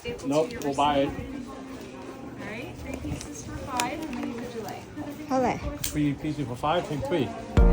stapled Nope, to your we'll wrist. buy it. All right, 3 pieces for 5. How many would you like? เท่าไหร่ 3 pieces for 5, take 3. Okay.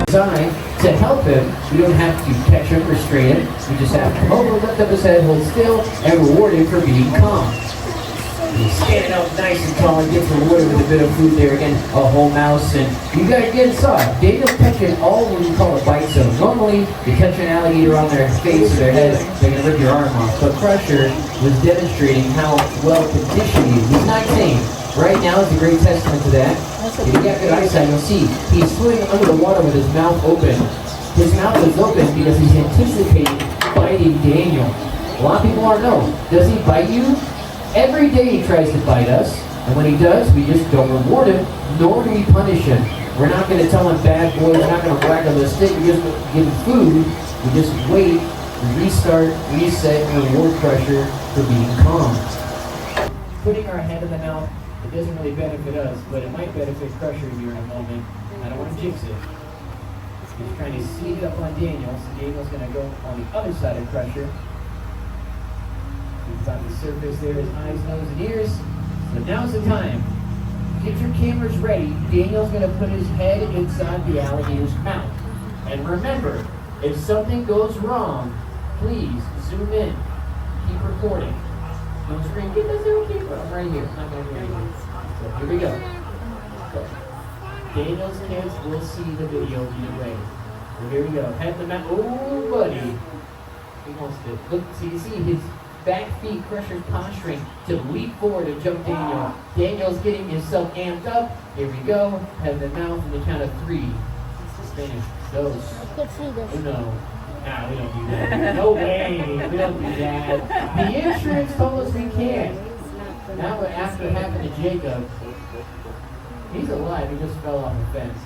Designed to help him. We don't have to catch him, restrain him. We just have to hold him, lift up his head, hold still, and reward him for being calm. He's standing up nice and tall and gets rewarded with a bit of food there again, a whole mouse, and you gotta get inside. Daniel's catching all what we call a bite zone. Normally, you catch an alligator on their face or their head, they're gonna rip your arm off. But Crusher was demonstrating how well conditioned he is. He's not tame. Right now is a great testament to that. If you got good eyesight, you'll see he's swimming under the water with his mouth open. His mouth is open because he's anticipating biting Daniel. A lot of people want to know, does he bite you? Every day he tries to bite us, and when he does, we just don't reward him, nor do we punish him. We're not going to tell him bad boy, we're not going to whack him with a stick, we just give him food, we just wait, we restart, reset, and reward Crusher for being calm. Putting our head in the mouth, it doesn't really benefit us, but it might benefit Crusher here in a moment. I don't want to jinx it. He's trying to seed it up on Daniel, so Daniel's going to go on the other side of Crusher. He's on the surface there, his eyes, nose, and ears. So now's the time. Get your cameras ready. Daniel's going to put his head inside the alligator's mouth. And remember, if something goes wrong, please zoom in. Keep recording. Don't scream, get this little camera. I'm right here. I'm not going to hear you. So here we go. Daniel's kids will see the video either way. So here we go. Head in the mouth. Oh, buddy. He wants to look. So you see his back feet, Crusher's posturing to leap forward and jump Daniel. Daniel's getting himself amped up. Here we go. Head in the mouth in the count of 3. Finish. Goes. Oh no. Nah, we don't do that. No way. We don't do that. The insurance told us we can't. Now after it happened to Jacob, he's alive. He just fell off a fence.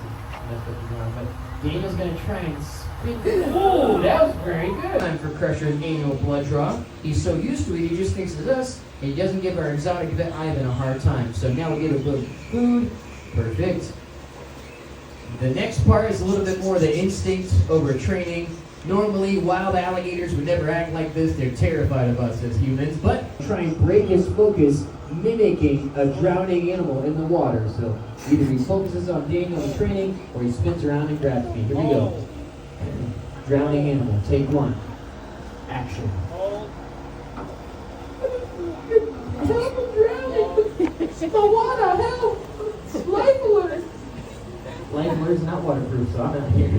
That's what he's wrong. But Daniel's going to try and spin. Oh, that was very good. Time for Crusher's annual blood draw. He's so used to it, he just thinks it's us. And he doesn't give our exotic vet Ivan a hard time. So now we get a little food. Perfect. The next part is a little bit more the instinct over training. Normally, wild alligators would never act like this. They're terrified of us as humans, but try and break his focus, mimicking a drowning animal in the water. So either he focuses on Daniel in training, or he spins around and grabs me. Here we go. Drowning animal, take one. Action. Help, I'm drowning! The water, help! Life alert! Life alert is not waterproof, so I'm not here.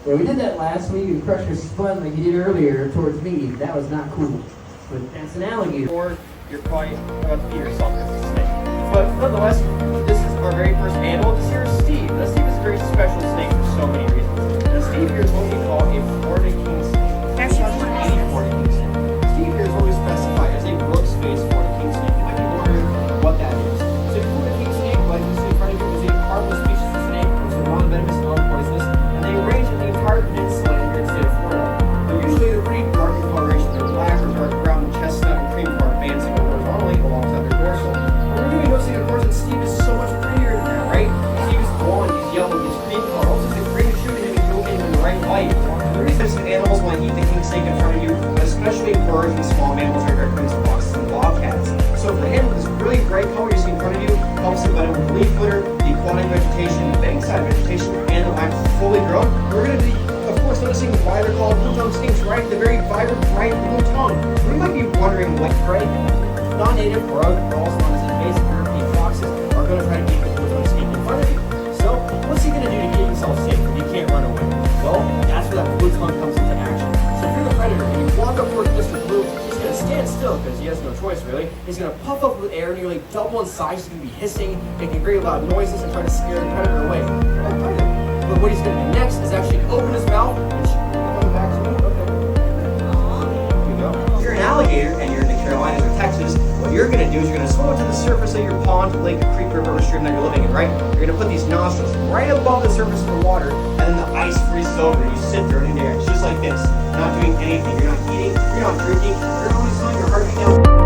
Yeah, we did that last week. We crushed your spun like you did earlier towards me. That was not cool. But that's an alligator. Or you're probably about to feed yourself as a snake. But nonetheless, this is our very first animal. This here is Steve. Now, Steve is a very special snake for so many reasons. Now, Steve here is what we call a Florida king snake. That's not any Florida king snake. Steve here is what we specify as a Brooks face Florida king snake. You might be wondering what that is. So, a Florida king snake, like you see in front of you, is a harmless species of snake, which is non-venomous, non-poisonous, and they range in the entire peninsula here in the state of Florida. They're usually a pretty dark in coloration. They're black or dark brown, chestnut, and cream colored bands that go horizontally alongside their dorsal. We're really noticing, of course, that Steve is so much prettier than that, right? Steve is blonde, he's yellow, he's cream color. Also, he's a great shooting him if you look at him in the right light. The reason is that animals want to eat the king snake in front of you, but especially birds and small mammals like raccoons, foxes, and bobcats. So for him, this really bright color you see in front of you helps him blend with leaf litter, the aquatic vegetation, the bankside vegetation, and the land fully grown. We're going to be, of course, noticing why they're called blue-tongued snakes, right? The very vibrant, bright blue tongue. We might be wondering what, right? Non-native or also known as invasive European foxes are going to try to keep the blue-tongued snake in front of you. So, what's he going to do to keep himself safe if he can't run away? Well, that's where that blue tongue comes into action. So if you're the predator and you walk up towards Mr. Blue, he's going to stand still because he has no choice really. He's going to puff up with air nearly double in size. He's going to be hissing, making very loud noises and trying to scare the predator away. But what he's going to do next is actually open his mouth and come back to me. Okay. Here we go. If you're an alligator and you're in the Carolinas or Texas, what you're going to do is you're going to swim up to the surface of your pond, lake, creek, river, or stream that you're living in, right? You're going to put these nostrils right above the surface of the water, and then the ice freezes over. You sit there in the air. It's just like this. Not doing anything. You're not eating. You're not drinking. You're only feeling your heart beat.